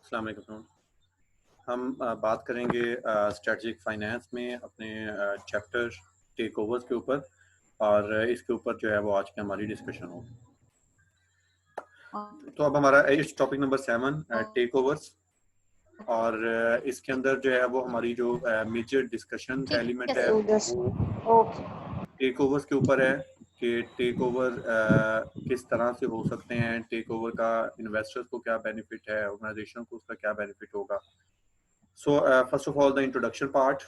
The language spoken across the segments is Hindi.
अस्सलाम वालेकुम। हम बात करेंगे स्ट्रेटजिक फाइनेंस में अपने चैप्टर टेक ओवर्स के ऊपर, और इसके ऊपर जो है वो आज की हमारी डिस्कशन होगी। तो अब हमारा इस टॉपिक नंबर 7 टेक ओवर्स, और इसके अंदर जो है वो हमारी जो मेजर डिस्कशन का एलिमेंट है वो टेक ओवर्स के ऊपर है कि टेक ओवर किस तरह से हो सकते हैं, टेक ओवर का इन्वेस्टर्स को क्या बेनिफिट है, ऑर्गेनाइजेशन को उसका क्या बेनिफिट होगा। So first of all, the introduction part.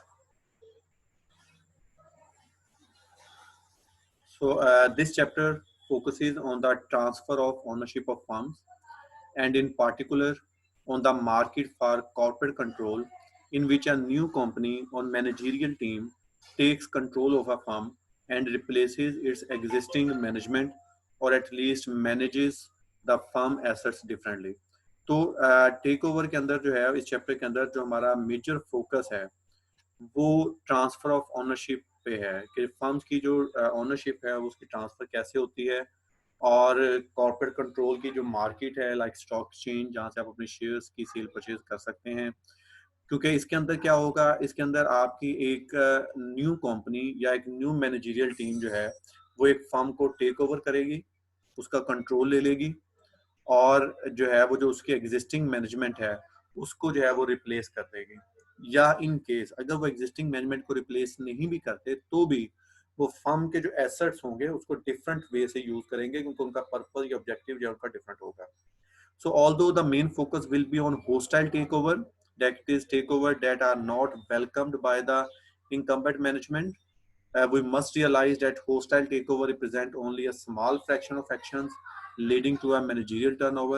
So this chapter focuses on the transfer of ownership of firms, and in particular on the market for corporate control, in which a new company or managerial team takes control of a firm and replaces its existing management, or at least manages the firm assets differently. तो टेक ओवर के अंदर जो है इस चैप्टर के अंदर जो हमारा मेजर फोकस है वो ट्रांसफर ऑफ ऑनरशिप पे है कि फर्म्स की जो ऑनरशिप है उसकी ट्रांसफर कैसे होती है, और कॉर्पोरेट कंट्रोल की जो मार्केट है लाइक स्टॉक एक्सचेंज जहाँ से आप अपने शेयर्स की सेल परचेज कर सकते हैं। क्योंकि इसके अंदर क्या होगा, इसके अंदर आपकी एक न्यू कंपनी या एक न्यू मैनेजरियल टीम जो है वो एक फर्म को टेक ओवर करेगी, उसका कंट्रोल ले लेगी, और जो है वो जो उसकी एग्जिस्टिंग मैनेजमेंट है उसको जो है वो रिप्लेस कर देगी। या इन केस अगर वो एग्जिस्टिंग मैनेजमेंट को रिप्लेस नहीं भी करते तो भी वो फर्म के जो एसेट्स होंगे उसको डिफरेंट वे से यूज करेंगे, क्योंकि उनका पर्पस या ऑब्जेक्टिव जो उनका डिफरेंट होगा। So although the main focus will be on hostile takeover, that is takeover that are not welcomed by the incumbent management, we must realize that hostile takeover represent only a small fraction of actions leading to a managerial turnover,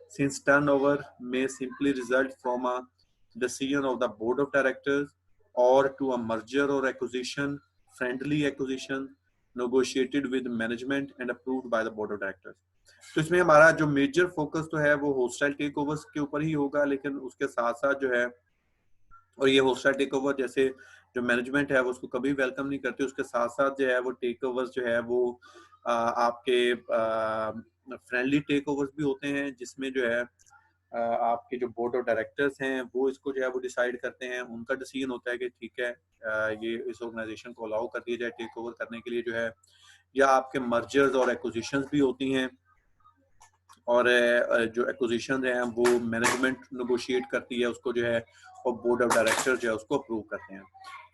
since turnover may simply result from a decision of the board of directors, or to a merger or acquisition, friendly acquisition negotiated with management and approved by the board of directors. तो इसमें हमारा जो मेजर फोकस तो है वो होस्टाइल टेक ओवर्स के ऊपर ही होगा, लेकिन उसके साथ साथ जो है, और ये होस्टाइल टेक ओवर जैसे जो मैनेजमेंट है वो उसको कभी वेलकम नहीं करती, उसके साथ साथ जो है वो टेक ओवर्स जो है वो आपके फ्रेंडली टेक ओवर्स भी होते हैं, जिसमें जो है आपके जो बोर्ड ऑफ डायरेक्टर्स हैं वो इसको जो है वो डिसाइड करते हैं, उनका डिसीजन होता है कि ठीक है ये इस ऑर्गेनाइजेशन को अलाउ कर दिया जाए टेक ओवर करने के लिए जो है। या आपके मर्जर्स और एक्विजिशंस भी होती हैं, और जो एक्विजिशन है वो मैनेजमेंट नेगोशिएट करती है उसको जो है, और बोर्ड ऑफ डायरेक्टर जो है उसको अप्रूव करते हैं।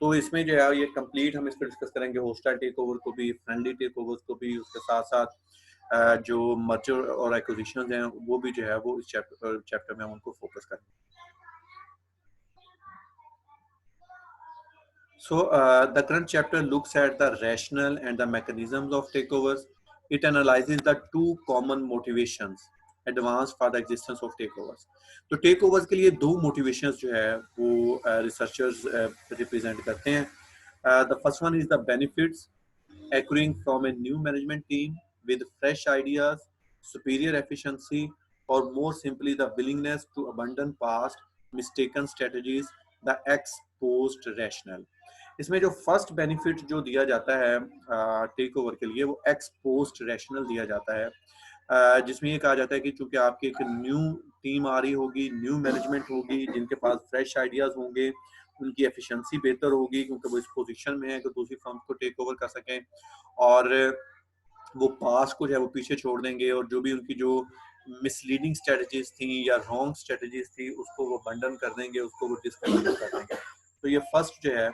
तो इसमें जो है ये कंप्लीट हम इस पर डिस्कस करेंगे, होस्टाइल टेक ओवर को भी, फ्रेंडली टेक ओवर्स को भी, उसके साथ साथ जो मर्जर और एक्विजिशन हैं वो भी जो है वो इस चैप्टर में हम उनको फोकस करेंगे। So the current chapter looks at the rationale and the mechanisms of takeovers. It analyzes the two common motivations advanced for the existence of takeovers. तो takeovers के लिए दो motivations जो है वो researchers represent करते हैं. The first one is the benefits accruing from a new management team with fresh ideas, superior efficiency, or more simply the willingness to abandon past mistaken strategies, the ex post rationale. इसमें जो फर्स्ट बेनिफिट जो दिया जाता है टेक ओवर के लिए वो एक्स पोस्ट रैशनल दिया जाता है, जिसमें ये कहा जाता है कि चूंकि आपकी एक न्यू टीम आ रही होगी, न्यू मैनेजमेंट होगी, जिनके पास फ्रेश आइडियाज होंगे, उनकी एफिशिएंसी बेहतर होगी क्योंकि वो इस पोजीशन में है कि दूसरी फर्म को टेक ओवर कर सकें, और वो पास को जो है वो पीछे छोड़ देंगे, और जो भी उनकी जो मिसलीडिंग स्ट्रेटजीज थी या रॉन्ग स्ट्रेटजीज थी उसको वो बंडन कर देंगे, उसको वो डिस्कंटिन्यू कर देंगे। तो ये फर्स्ट जो है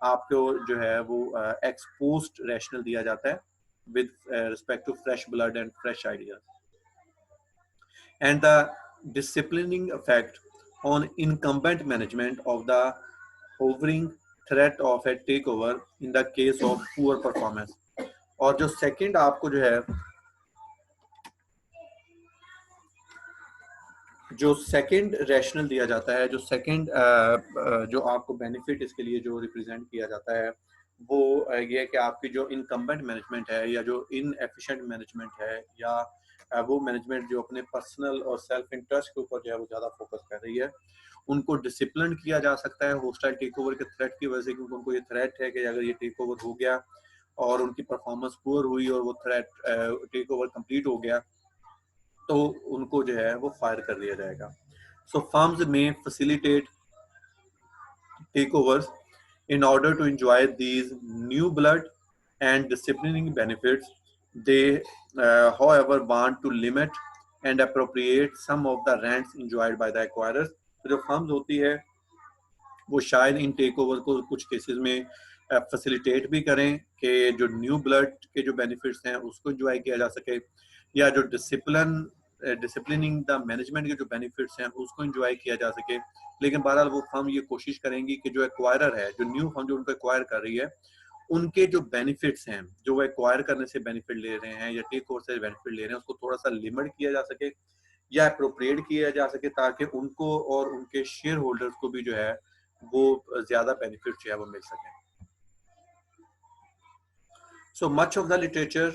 आपको जो है वो एक्सपोज्ड रैशनल दिया जाता है with respect to fresh blood and fresh ideas, and the disciplining effect on incumbent management of the hovering threat of a takeover in the case of poor performance. और जो सेकंड आपको जो सेकंड रैशनल दिया जाता है, जो सेकंड जो आपको बेनिफिट इसके लिए जो रिप्रेजेंट किया जाता है वो ये है कि आपकी जो इनकम्बेंट मैनेजमेंट है या जो इनएफिशिएंट मैनेजमेंट है, या वो मैनेजमेंट जो अपने पर्सनल और सेल्फ इंटरेस्ट के ऊपर जो है वो ज़्यादा फोकस कर रही है, उनको डिसिप्लिन किया जा सकता है होस्टाइल टेक ओवर के थ्रेट की वजह से, क्योंकि उनको ये थ्रेट है कि अगर ये टेक ओवर हो गया और उनकी परफॉर्मेंस पुअर हुई और वो थ्रेट टेक ओवर कंप्लीट हो गया तो उनको जो है वो फायर कर दिया जाएगा। So firms may facilitate takeovers in order to enjoy these new blood and disciplining benefits. They, however, want to limit and appropriate some of the rents enjoyed by the acquirers. तो जो फर्म्स होती है वो शायद इन टेक ओवर को कुछ केसेस में फैसिलिटेट भी करें कि जो न्यू ब्लड के जो बेनिफिट्स हैं उसको इंजॉय किया जा सके, या जो डिसिप्लिनिंग द मैनेजमेंट के जो बेनिफिट्स हैं उसको इंजॉय किया जा सके। लेकिन बहरहाल वो फर्म ये कोशिश करेंगी कि जो एक्वायरर है, जो न्यू फर्म जो उनको एक्वायर कर रही है, उनके जो बेनिफिट्स हैं, जो वो एक्वायर करने से बेनिफिट ले रहे हैं या टेक ओवर से बेनिफिट ले रहे हैं, उसको थोड़ा सा लिमिट किया जा सके या अप्रोप्रिएट किया जा सके, ताकि उनको और उनके शेयर होल्डर्स को भी जो है वो ज्यादा बेनिफिट जो है वो मिल सके। So much of the literature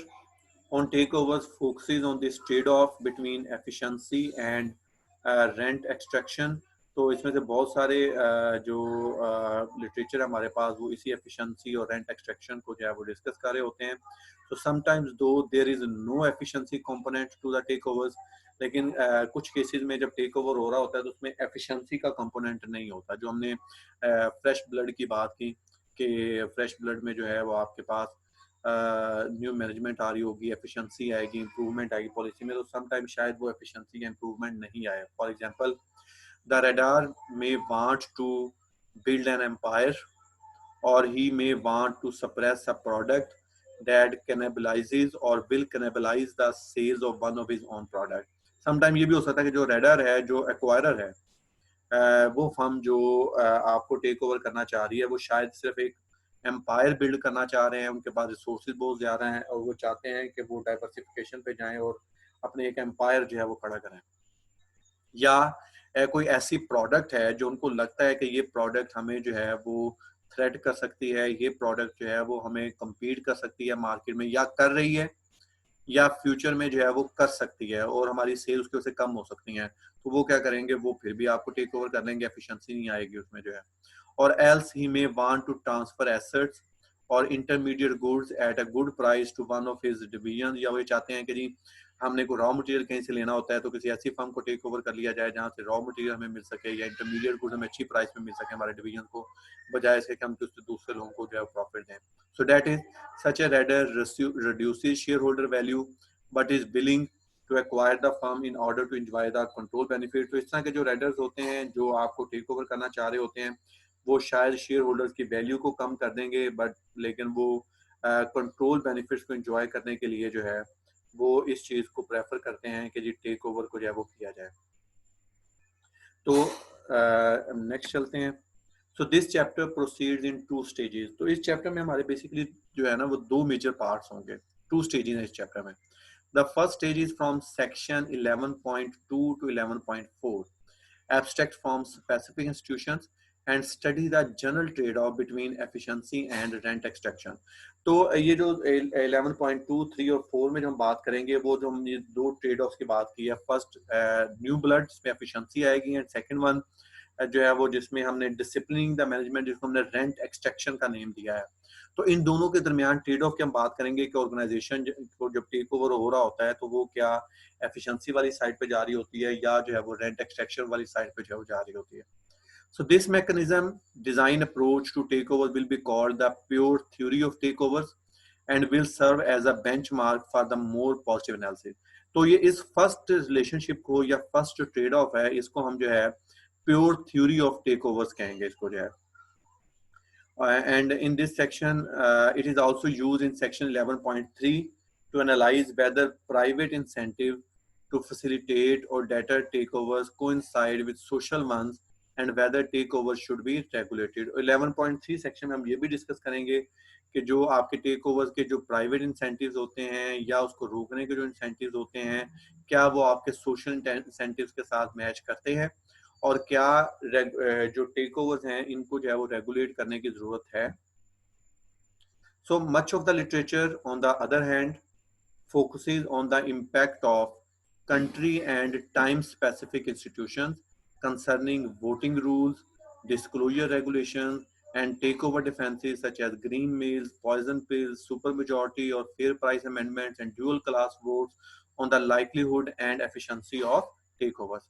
on takeovers focuses on this trade-off between efficiency and rent extraction. तो इसमें से बहुत सारे जो लिटरेचर हमारे पास वो इसी एफिशिएंसी और रेंट एक्सट्रैक्शन को जो है वो डिस्कस कर रहे होते हैं। तो sometimes though there is no efficiency component to the takeovers, लेकिन कुछ केसेस में जब टेक ओवर हो रहा होता है तो उसमें एफिशिएंसी का कंपोनेंट नहीं होता। जो हमने फ्रेश ब्लड की बात की कि फ्रेश ब्लड में जो है वो आपके पास न्यू मैनेजमेंट आ रही होगी, एफिशिएंसी आएगी, इंप्रूवमेंट आएगी पॉलिसी में, तो समटाइम शायद वो एफिशिएंसी या इंप्रूवमेंट नहीं आए। For example, the raider may want to build an empire or he may want to suppress a product that cannibalizes or will cannibalize the sales of one of his own product. Sometime ये भी हो सकता है कि जो रेडर है, जो एक्वायरर है, वो फर्म जो आपको टेक ओवर करना चाह रही है, वो शायद सिर्फ एक एम्पायर बिल्ड करना चाह रहे हैं, उनके पास रिसोर्सेज बहुत ज़्यादा हैं और वो चाहते हैं कि वो डाइवर्सिफिकेशन पे जाएं और अपने एक एम्पायर जो है वो खड़ा करें। या कोई ऐसी प्रोडक्ट है जो उनको लगता है कि ये प्रोडक्ट हमें जो है वो थ्रेट कर सकती है, ये प्रोडक्ट जो है वो हमें कम्पीट कर सकती है मार्केट में, या कर रही है, या फ्यूचर में जो है वो कर सकती है और हमारी सेल्स की वजह से कम हो सकती हैं। तो वो क्या करेंगे, वो फिर भी आपको टेक ओवर कर लेंगे, एफिशिएंसी नहीं आएगी उसमें जो है। Or else he may want to transfer assets or intermediate goods at a good price to one of his division, या वो चाहते हैं कि जी हमने को रॉ मटेरियल कहीं से लेना होता है तो किसी ऐसी फर्म को टेक ओवर कर लिया जाए जहाँ से रॉ मटेरियल हमें मिल सके या इंटरमीडिएट गुड्स हमें अच्छी प्राइस में मिल सके हमारे डिवीजन को, बजाय इसके कि हम दूसरे लोगों को जो है प्रॉफिट दें। सो that is such A raider reduces shareholder value but is willing to acquire the firm in order to enjoy the control benefit। तो इस तरह के जो रेडर्स होते हैं जो आपको टेक ओवर करना चाह रहे होते हैं, वो शायद शेयर होल्डर्स की वैल्यू को कम कर देंगे, बट लेकिन वो कंट्रोल बेनिफिट्स को एंजॉय करने के लिए जो है वो इस चीज को प्रेफर करते हैं कि जी टेक ओवर को जो है वो किया जाए। तो नेक्स्ट चलते हैं। So this chapter proceeds in 2 stages. तो इस चैप्टर में हमारे बेसिकली जो है ना वो 2 मेजर पार्ट्स होंगे, 2 स्टेजेस हैं इस चैप्टर में। The first stage is from section 11.2 to 11.4, abstract from specific institutions and study the general trade-off between efficiency and rent extraction। तो ये जो 11.2, 3 और 4 में जो हम बात करेंगे, वो जो हम ये 2 ट्रेड ऑफ्स की बात की है, फर्स्ट न्यू ब्लड जिसमें एफिशिएंसी आएगी, एंड सेकंड वन जो है वो जिसमें हमने डिसिप्लिनिंग द मैनेजमेंट, जिसको हमने रेंट एक्सट्रैक्शन का नेम दिया है। तो इन दोनों के दरमियान ट्रेड ऑफ की हम बात करेंगे कि ऑर्गेनाइजेशन को जब टेक ओवर हो रहा होता है तो वो क्या एफिशिएंसी वाली साइड पे जा रही होती है या जो है वो रेंट एक्सट्रैक्शन वाली साइड पे जो है वो जा रही होती है। So this mechanism design approach to takeover will be called the pure theory of takeovers and will serve as a benchmark for the more positive analysis। तो ये इस फर्स्ट रिलेशनशिप को या फर्स्ट ट्रेड ऑफ है, इसको हम जो है प्योर थ्योरी ऑफ टेकओवर्स कहेंगे इसको जो है। And in this section it is also used in section 11.3 to analyze whether private incentive to facilitate or debtor takeovers coincide with social ones and whether takeovers should be regulated। 11.3 section में हम ये भी डिस्कस करेंगे कि जो आपके टेक ओवर्स के जो प्राइवेट इंसेंटिव्स होते हैं या उसको रोकने के जो इंसेंटिव्स होते हैं, क्या वो आपके सोशल इंसेंटिव्स के साथ मैच करते हैं और क्या जो टेक ओवर्स हैं इनको जो है वो रेगुलेट करने की जरूरत है। So much of the literature on the other hand focuses on the impact of country and time specific institutions concerning voting rules, disclosure regulations, and takeover defenses such as green mails, poison pills, supermajority or fair price amendments, and dual class votes on the likelihood and efficiency of takeovers।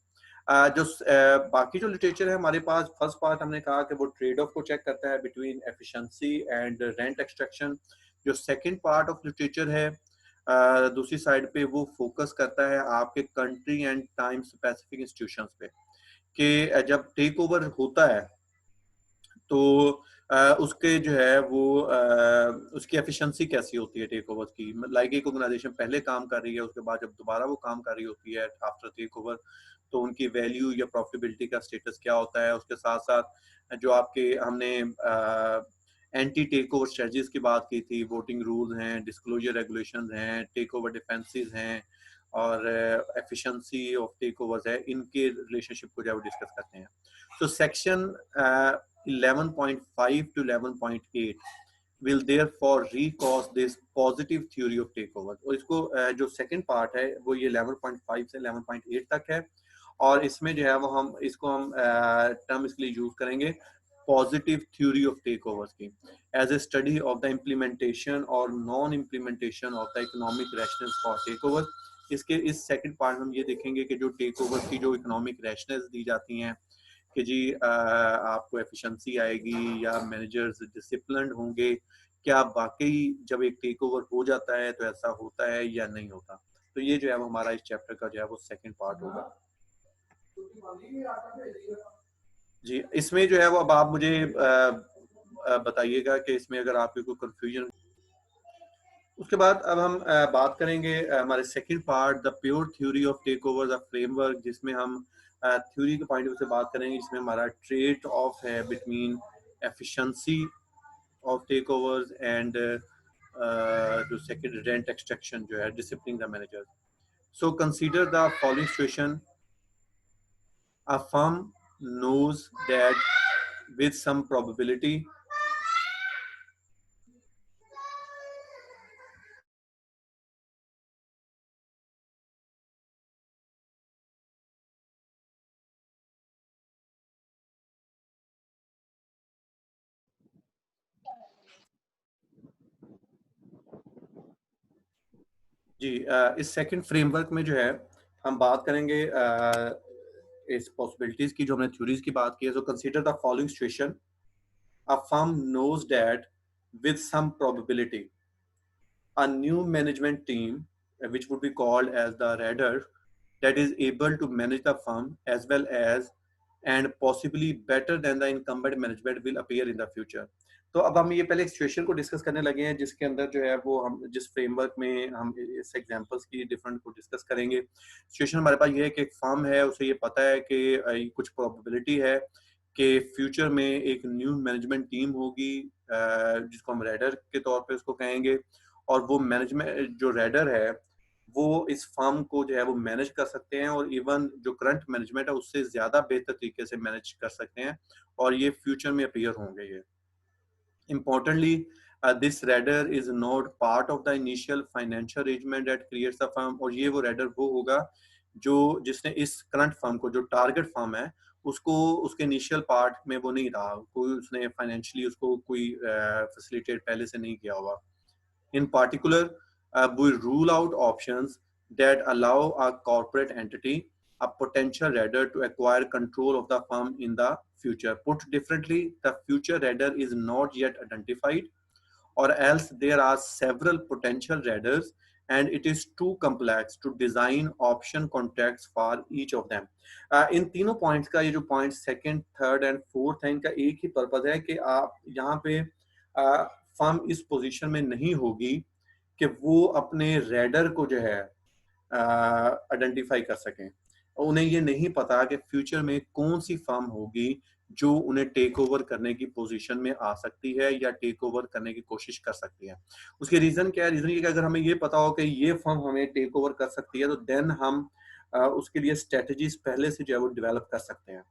बाकी जो लिटरेचर है हमारे पास, फर्स्ट पार्ट हमने कहा कि वो ट्रेड ऑफ को चेक करता है between efficiency and rent extraction. जो सेकंड पार्ट ऑफ लिटरेचर है दूसरी साइड पे वो फोकस करता है आपके country and time specific institutions पे, कि जब टेक ओवर होता है तो उसके जो है वो उसकी एफिशिएंसी कैसी होती है टेक ओवर की। लाइक एक ऑर्गेनाइजेशन पहले काम कर रही है, उसके बाद जब दोबारा वो काम कर रही होती है आफ्टर टेक ओवर, तो उनकी वैल्यू या प्रॉफिटेबिलिटी का स्टेटस क्या होता है। उसके साथ साथ जो आपके हमने एंटी टेक ओवर स्ट्रेटजीज की बात की थी, वोटिंग रूल्स हैं, डिस्क्लोजर रेगुलेशन हैं, टेक ओवर डिफेंसेस हैं और एफिशिएंसी ऑफ टेक ओवर्स है, इनके रिलेशनशिप को जो है वो डिस्कस करते हैं। So section 11.5 to 11.8 will therefore recast this positive theory of takeover। और इसको जो सेकंड पार्ट है वो ये 11.5 से 11.8 तक है, और इसमें जो है वो हम इसको हम टर्म इसके लिए यूज करेंगे positive theory of takeovers की, as a study of the implementation और non implementation of the economic rationales for takeover. इसके इस सेकंड पार्ट में हम ये देखेंगे कि जो टेक ओवर की जो इकोनॉमिक रैशनल्स दी जाती हैं कि जी आपको एफिशिएंसी आएगी या मैनेजर्स डिसिप्लिन्ड होंगे, क्या वाकई जब एक टेक ओवर हो जाता है तो ऐसा होता है या नहीं होता। तो ये जो है वो हमारा इस चैप्टर का जो है वो सेकंड पार्ट होगा। जी, इसमें जो है वो अब आप मुझे बताइएगा कि इसमें अगर आपको कोई कंफ्यूजन। उसके बाद अब हम बात करेंगे हमारे second part the pure theory of takeover the framework, जिसमें हम थ्योरी के पॉइंट ऑफ व्यू से बात करेंगे, जिसमें हमारा ट्रेड ऑफ है between efficiency of takeovers and जो सेकंड रेंट एक्सट्रैक्शन जो है discipline the manager. So consider the following situation, a firm knows that with some probability जी इस सेकंड फ्रेमवर्क में जो है हम बात करेंगे इस पॉसिबिलिटीज की, जो हमने थ्योरीज की बात की है। सो consider the following situation, a firm knows that with some probability a new management team which would be called as the radar that is able to manage the firm as well as and possibly better than the incumbent management will appear in the future। तो अब हम ये पहले एक सिचुएशन को डिस्कस करने लगे हैं, जिसके अंदर जो है वो हम जिस फ्रेमवर्क में हम इस एग्जांपल्स की डिफरेंट को डिस्कस करेंगे। सिचुएशन हमारे पास ये है कि एक फर्म है, उसे ये पता है कि कुछ प्रोबेबिलिटी है कि फ्यूचर में एक न्यू मैनेजमेंट टीम होगी, जिसको हम रेडर के तौर पे उसको कहेंगे, और वो मैनेजमेंट जो रेडर है वो इस फर्म को जो है वो मैनेज कर सकते हैं, और इवन जो करंट मैनेजमेंट है उससे ज्यादा बेहतर तरीके से मैनेज कर सकते हैं, और ये फ्यूचर में अपीयर होंगे। ये importantly this radar is not part of the initial financial arrangement that creates the firm। और ये वो रेडर वो होगा जो जिसने इस करंट फर्म को, जो टारगेट फर्म है, उसको उसके इनिशियल पार्ट में वो नहीं रहा, कोई उसने फाइनेंशियली उसको कोई फैसिलिटेट पहले से नहीं किया हुआ। In particular, we rule out options that allow a corporate entity, a potential raider, to acquire control of the firm in the future. Put differently, the future raider is not yet identified, or else there are several potential raiders and it is too complex to design option contracts for each of them। इन तीनों पॉइंट्स का, ये जो point second, third and fourth है, इनका एक ही पर्पज है कि आप यहाँ पे फर्म इस पोजीशन में नहीं होगी कि वो अपने रेडर को जो है आइडेंटिफाई कर सकें। उन्हें ये नहीं पता कि फ्यूचर में कौन सी फर्म होगी जो उन्हें टेक ओवर करने की पोजीशन में आ सकती है या टेक ओवर करने की कोशिश कर सकती है। उसके रीजन क्या है? रीजन ये कि अगर हमें ये पता हो कि ये फर्म हमें टेक ओवर कर सकती है, तो देन हम उसके लिए स्ट्रेटजीज पहले से जो है वो डेवलप कर सकते हैं।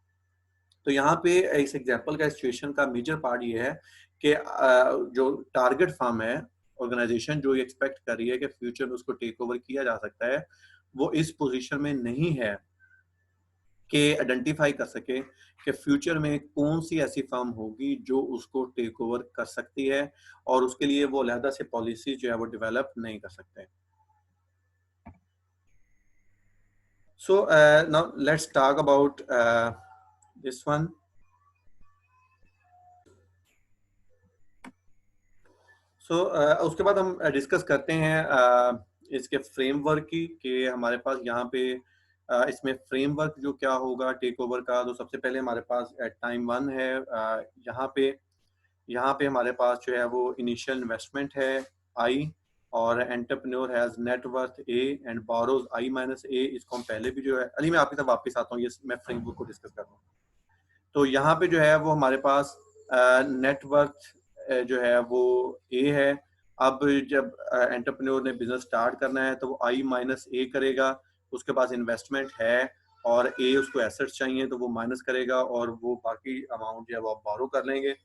तो यहाँ पे इस एग्जांपल का, सिचुएशन का मेजर पार्ट ये है कि जो टारगेट फर्म है, ऑर्गेनाइजेशन जो एक्सपेक्ट कर रही है कि फ्यूचर में उसको टेक ओवर किया जा सकता है, वो इस पोजीशन में नहीं है कि आइडेंटिफाई कर सके कि फ्यूचर में कौन सी ऐसी फर्म होगी जो उसको टेक ओवर कर सकती है, और उसके लिए वो अलहदा से पॉलिसी जो है वो डेवलप नहीं कर सकते। So now let's talk about this one. So उसके बाद हम डिस्कस करते हैं इसके फ्रेमवर्क की, कि हमारे पास यहाँ पे इसमें फ्रेमवर्क जो क्या होगा टेक ओवर का। तो सबसे पहले हमारे पास टाइम वन है। यहाँ पे हमारे पास जो है वो इनिशियल इन्वेस्टमेंट है आई, और entrepreneur has net worth A and borrows I minus A. इसको हम पहले भी जो है, अली मैं आपकी तरफ वापस आता हूँ, ये मैं फ्रेमवर्क को डिस्कस कर रहा हूँ। तो यहाँ पे जो है वो हमारे पास नेटवर्थ जो है वो ए है। अब जब एंटरप्रेन्योर ने बिजनेस स्टार्ट करना है तो वो आई माइनस ए करेगा। उसके पास इन्वेस्टमेंट है और ए उसको एसेट्स चाहिए तो वो माइनस करेगा, और वो बाकी अमाउंट जो है वो आप बोरो कर लेंगे।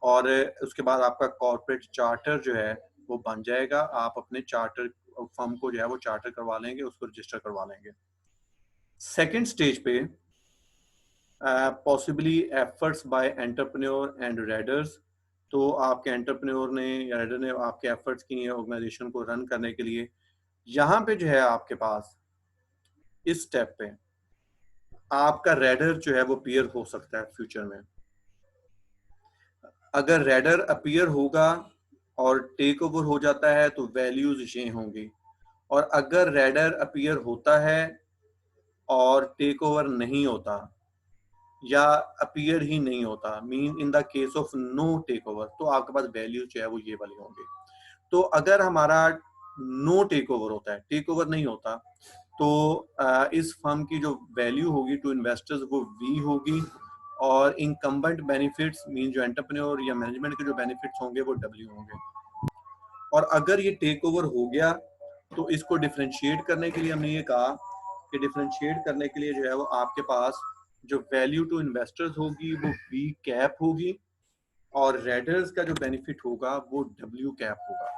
और उसके बाद आपका कॉर्पोरेट चार्टर जो है वो बन जाएगा। आप अपने चार्टर फर्म को जो है वो चार्टर करवा लेंगे, उसको रजिस्टर करवा लेंगे। सेकेंड स्टेज पे possibly efforts bye entrepreneur and readers. तो आपके एंटरप्रेन्योर ने या रेडर ने आपके एफर्ट्स की हैं ऑर्गेनाइजेशन को रन करने के लिए। यहाँ पे जो है आपके पास इस स्टेप पे आपका रेडर जो है वो अपीयर हो सकता है फ्यूचर में। अगर रेडर अपीयर होगा और टेक ओवर हो जाता है तो वैल्यूज ये होंगी, और अगर रेडर अपीयर होता है और टेक ओवर नहीं होता या अपीयर ही नहीं होता, mean in the case of no takeover, तो आपके पास वैल्यू जो है वो ये वाली होंगी। तो अगर हमारा नो टेक ओवर होता है, टेक ओवर नहीं होता, तो इस फर्म की जो वैल्यू होगी टू इन्वेस्टर्स वो वी होगी, और इनकम्बेंट बेनिफिट्स मीन जो एंटरप्रेन्योर या मैनेजमेंट के जो बेनिफिट्स होंगे वो डब्ल्यू होंगे। और अगर ये टेक ओवर हो गया तो इसको डिफ्रेंशिएट करने के लिए हमने ये कहा कि डिफ्रेंशिएट करने के लिए जो है वो आपके पास जो वैल्यू टू इन्वेस्टर्स होगी वो वी कैप होगी, और रेडर्स का जो बेनिफिट होगा वो डब्ल्यू कैप होगा।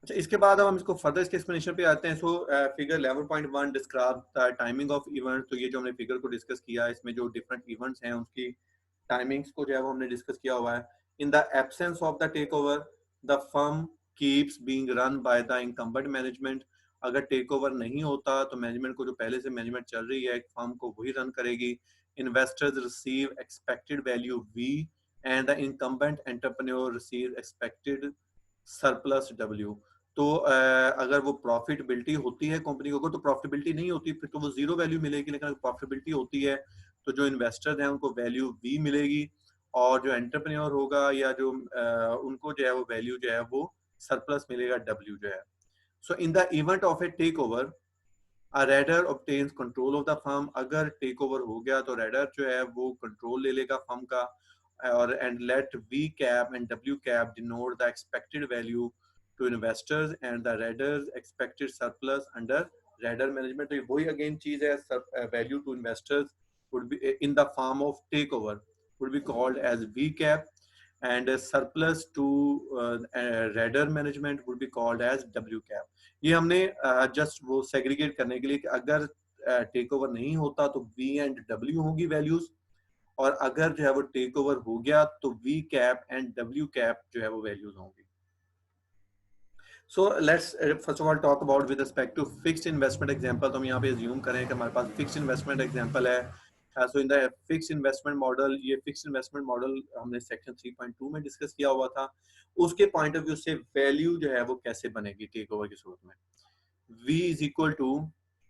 अच्छा, इसके बाद अब हम इसको फर्दर इसके एक्सप्लेनेशन पे आते हैं। So figure 11.1 describe the timing of event. तो ये जो हमने फिगर को डिस्कस किया, इसमें जो डिफरेंट इवेंट्स हैं उसकी टाइमिंग्स को जो है वो हमने डिस्कस किया हुआ है। In the absence of the takeover the firm keeps being run by the incumbent management. अगर टेक ओवर नहीं होता तो मैनेजमेंट को, जो पहले से मैनेजमेंट चल रही है फर्म को, वही रन करेगी। Investors receive expected value V and the incumbent entrepreneur receive expected surplus W. तो अगर वो प्रॉफिटेबिलिटी होती है कंपनी को, तो प्रॉफिटेबिलिटी नहीं होती फिर तो वो जीरो वैल्यू मिलेगी। लेकिन अगर प्रॉफिटेबिलिटी होती है तो जो इन्वेस्टर्स हैं उनको वैल्यू वी मिलेगी, और जो एंटरप्रेन्योर होगा या जो उनको जो है वो वैल्यू जो है वो सरप्लस मिलेगा, डब्ल्यू जो है। So in the event of a takeover a raider obtains control of the firm. अगर टेक ओवर हो गया तो रेडर जो है वो कंट्रोल ले लेगा फर्म का, और and let V cap and W cap denote the expected value to investors and the raiders expected surplus under raider management. तो वही अगेन चीज है, value to investors would be in the form of takeover would be called as V cap, and a surplus to raider management would be called as W cap. ये हमने जस्ट वो सेग्रीगेट करने के लिए कि अगर टेक ओवर नहीं होता तो V एंड W होंगी वैल्यूज, और अगर जो है वो टेक ओवर हो गया तो V cap and W cap जो है वो वैल्यूज होंगी। So let's first of all talk about with respect to fixed investment example. तो हम यहाँ पे assume करें कि हमारे पास fixed investment example है। So in the fixed investment model, ये fixed investment model हमने section 3.2 में डिस्कस किया हुआ था। उसके पॉइंट ऑफ व्यू से वैल्यू जो है वो कैसे बनेगी टेक ओवर की सूरत में। V is equal to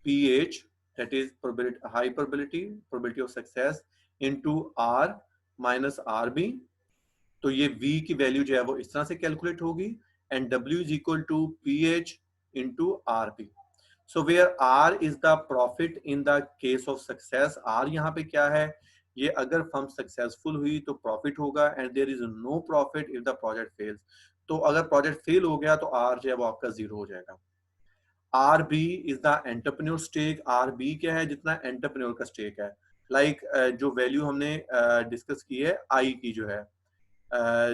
PH, that is probability, high probability of success, into R minus RB। तो ये V की वैल्यू जो है वो इस तरह से कैलकुलेट होगी, and W is equal to PH into RP. So where R is the profit in the case of success, R यहाँ पे क्या है, ये अगर फर्म सक्सेसफुल हुई तो प्रॉफिट होगा, and there is no profit if the project fails. तो अगर प्रोजेक्ट फेल हो गया तो R जो है वो आपका जीरो हो जाएगा। R B is the entrepreneur stake. R B क्या है, जितना एंटरप्रेन्योर का स्टेक है। लाइक जो वैल्यू हमने डिस्कस की है आई की जो है,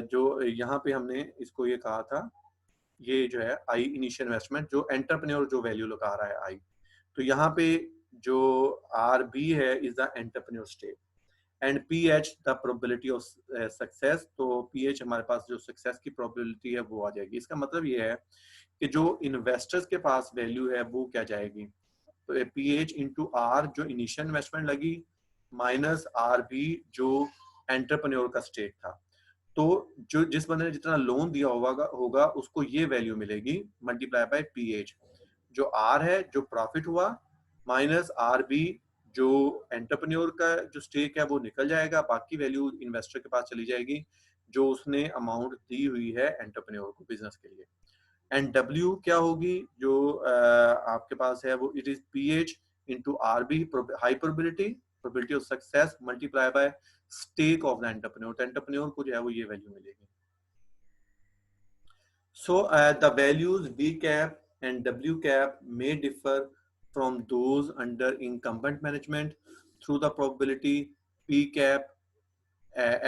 जो यहाँ पे हमने इसको ये कहा था, ये जो है आई इनिशियल इन्वेस्टमेंट, जो एंटरप्रेन्योर जो वैल्यू लगा रहा है आई। तो यहाँ पे जो आर बी है is the entrepreneur stake, and P H the probability of success. तो पी एच हमारे पास जो सक्सेस की प्रोबेबिलिटी है वो आ जाएगी। इसका मतलब ये है कि जो इन्वेस्टर्स के पास वैल्यू है वो क्या जाएगी, तो PH इंटू आर जो इनिशियल इन्वेस्टमेंट लगी माइनस आर बी जो एंटरप्रेन्योर का स्टेक था। तो जो जिस बंदे ने जितना लोन दिया होगा उसको ये वैल्यू मिलेगी मल्टीप्लाई बाय PH, जो आर है जो प्रॉफिट हुआ माइनस आर बी जो एंटरप्रेन्योर का जो स्टेक है वो निकल जाएगा, बाकी वैल्यू इन्वेस्टर के पास चली जाएगी जो उसने अमाउंट दी हुई है एंटरप्रेन्योर को बिजनेस के लिए। एंड डब्ल्यू क्या होगी जो आपके पास है वो it is PH into R B high probability of success multiply by stake of the entrepreneur, तो एंटरप्रेन्योर को जो है वो ये वैल्यू मिलेगी। So the values V cap and W cap may differ from those under incumbent management through the probability P cap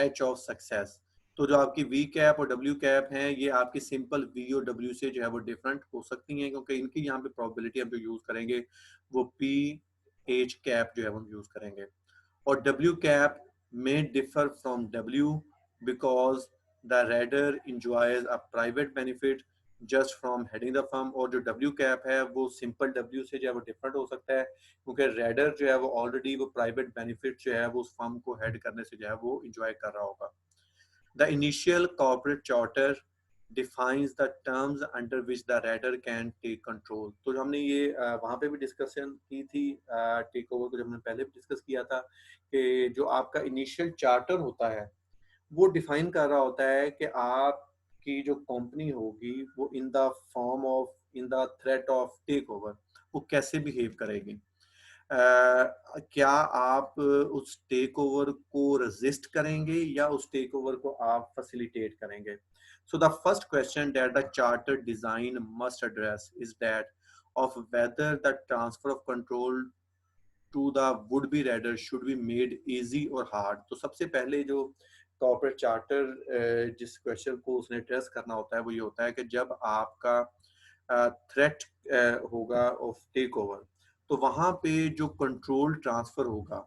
H of success। तो जो आपकी V कैप और W कैप हैं ये आपकी सिंपल V और W से जो है वो डिफरेंट हो सकती हैं, क्योंकि इनकी यहाँ पे प्रोबेबिलिटी हम जो यूज करेंगे वो P H कैप जो है वो हम यूज करेंगे। और W cap may differ from W because the raider enjoys a private benefit just from heading the firm। और जो W cap है वो सिंपल W से जो है वो डिफरेंट हो सकता है, क्योंकि रेडर जो है वो ऑलरेडी वो प्राइवेट बेनिफिट जो है वो उस फर्म को हेड करने से जो है वो इंजॉय कर रहा होगा। The initial corporate charter defines the terms under which the raider can take control. तो जो हमने ये वहाँ पे भी डिस्कशन की थी टेक ओवर को, जब हमने पहले भी डिस्कस किया था कि जो आपका इनिशियल चार्टर होता है वो डिफाइन कर रहा होता है कि आपकी जो कंपनी होगी वो in the form of in the threat of takeover वो कैसे बिहेव करेगी। क्या आप उस टेक ओवर को रेजिस्ट करेंगे या उस टेक ओवर को आप फैसिलिटेट करेंगे। So the first question that the charter design must address is that of whether the transfer of control to the would be raider should be made easy और हार्ड। तो सबसे पहले जो कॉर्पोरेट चार्टर जिस क्वेश्चन को उसने एड्रेस करना होता है वो ये होता है कि जब आपका थ्रेट होगा ऑफ टेक ओवर तो वहां पे जो कंट्रोल ट्रांसफर होगा,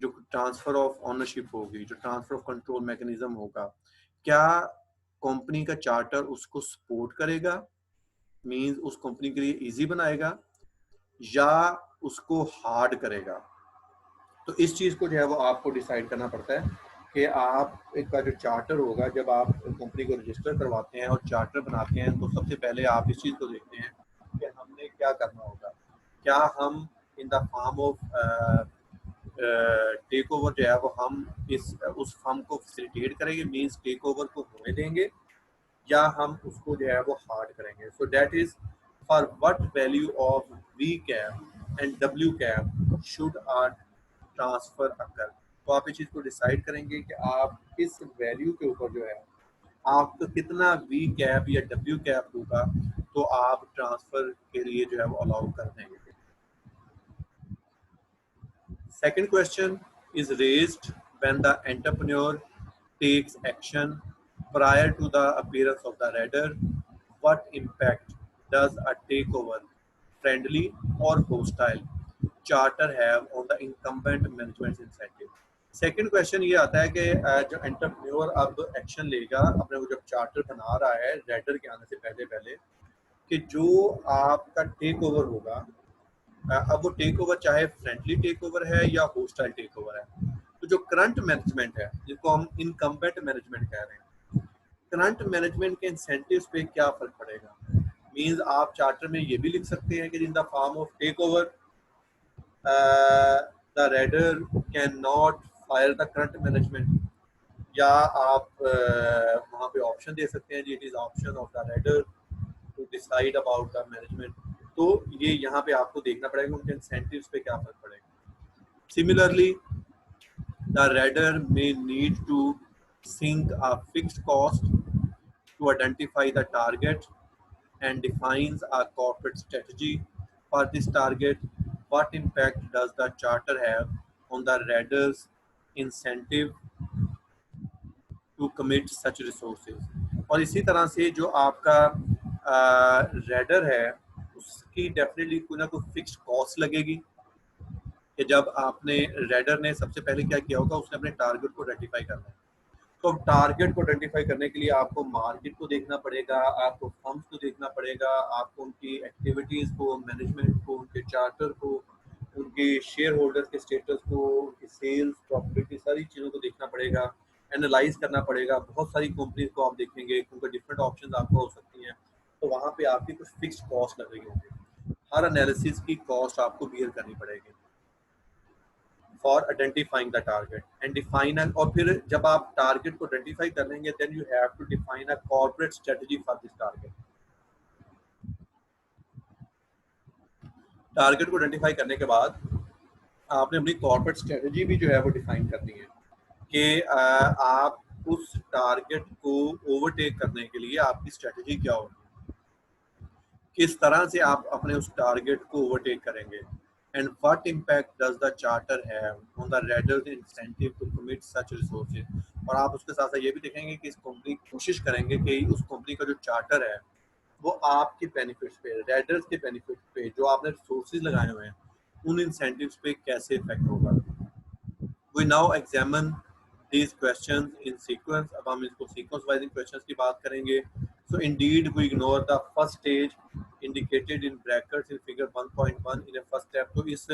जो ट्रांसफर ऑफ ओनरशिप होगी, जो ट्रांसफर ऑफ कंट्रोल मैकेनिज्म होगा, क्या कंपनी का चार्टर उसको सपोर्ट करेगा, मींस उस कंपनी के लिए इजी बनाएगा, या उसको हार्ड करेगा। तो इस चीज को जो है वो आपको डिसाइड करना पड़ता है कि आप का जो चार्टर होगा, जब आप कंपनी को रजिस्टर करवाते हैं और चार्टर बनाते हैं तो सबसे पहले आप इस चीज को देखते हैं कि हमने क्या करना होगा। क्या हम in the form of takeover जो है वो हम उस फर्म को फैसिलिटेट करेंगे, मींस टेक ओवर को होने देंगे, या हम उसको जो है वो हार्ड करेंगे। So that is for what value of V cap and W cap should are transfer occur. तो आप इस चीज को डिसाइड करेंगे कि आप इस वैल्यू के ऊपर जो है आपको कितना V कैप या W कैप होगा तो आप ट्रांसफर के लिए जो है वो अलाउ कर देंगे। Second question is raised when the entrepreneur takes action prior to the appearance of the raider. What impact does a takeover, friendly or hostile, charter have on the incumbent management's incentive? Second question ये आता है कि जो एंटरप्रेन्योर अब एक्शन लेगा अपने को जब चार्टर बना रहा है रेडर के आने से पहले पहले, कि जो आपका टेक ओवर होगा, अब वो टेक ओवर चाहे फ्रेंडली टेक ओवर है या होस्टाइल टेक ओवर है, तो जो करंट मैनेजमेंट है जिसको हम इनकम्बेंट मैनेजमेंट कह रहे हैं, करंट मैनेजमेंट के इंसेंटिव्स पे क्या फर्क पड़ेगा। मींस आप चार्टर में ये भी लिख सकते हैं कि in the form of takeover the raider can not fire the current management, या आप वहाँ पे ऑप्शन दे सकते हैं जी it is option of the raider to decide about the management. तो ये यहाँ पे आपको देखना पड़ेगा उनके इंसेंटिव्स पे क्या फर्क पड़ेगा। Similarly the raider may need to sink a fixed cost to identify the target and defines a corporate strategy for this target. What impact does the charter have on the reader's incentive to commit such resources? और इसी तरह से जो आपका रेडर है उसकी डेफिनेटली कोई ना कोई फिक्स्ड कॉस्ट लगेगी कि जब आपने रेडर ने सबसे पहले क्या किया होगा उसने अपने टारगेट को रेटिफाई करना है। तो टारगेट को आइडेंटिफाई करने के लिए आपको मार्केट को देखना पड़ेगा, आपको फर्म्स को देखना पड़ेगा, आपको उनकी एक्टिविटीज़ को, मैनेजमेंट को, उनके चार्टर को, उनके शेयर होल्डर्स के स्टेटस को, उनकी सेल्स, प्रॉफिट, सारी चीज़ों को देखना पड़ेगा, एनालाइज करना पड़ेगा। बहुत सारी कंपनीज को आप देखेंगे, उनके डिफरेंट ऑप्शन आपको हो सकती हैं, तो वहाँ पे आपकी कुछ फिक्स कॉस्ट लग रही होंगी। हर एनालिसिस की कॉस्ट आपको बियर करनी पड़ेगी for identifying the target and define. और फिर जब आप टारगेट को आइडेंटिफाई कर लेंगे, then you have to define a corporate strategy for this target. Target को आइडेंटिफाई करने के बाद आपने अपनी कॉर्पोरेट स्ट्रेटजी भी जो है वो डिफाइन करनी है कि आप उस टारगेट को ओवरटेक करने के लिए आपकी स्ट्रेटजी क्या होगी, किस तरह से आप अपने उस टारगेट को ओवरटेक करेंगे, and what impact does the charter have on the raiders incentive to commit such resources. और आप उसके साथ साथ ये भी देखेंगे कि इस कंपनी कोशिश करेंगे कि उस कंपनी का जो चार्टर है वो आपके बेनिफिट्स पे, रेडर्स के बेनिफिट्स पे, जो आपने रिसोर्सेज लगाए हुए हैं उन इंसेंटिव्स पे कैसे इफेक्ट होगा। We now examine these questions in sequence. अब हम इसको sequence वाइज questions की बात करेंगे. So indeed we ignore the first stage indicated in brackets in figure 1.1 in a first step. तो इस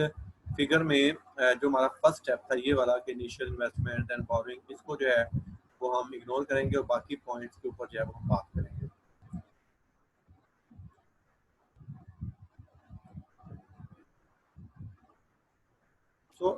फिगर में जो हमारा फर्स्ट स्टेप था ये वाला कि इनिशियल इन्वेस्टमेंट एंड बोरिंग, इसको जो है वो हम इग्नोर करेंगे और बाकी पॉइंट्स के ऊपर जो है वो हम बात करेंगे. So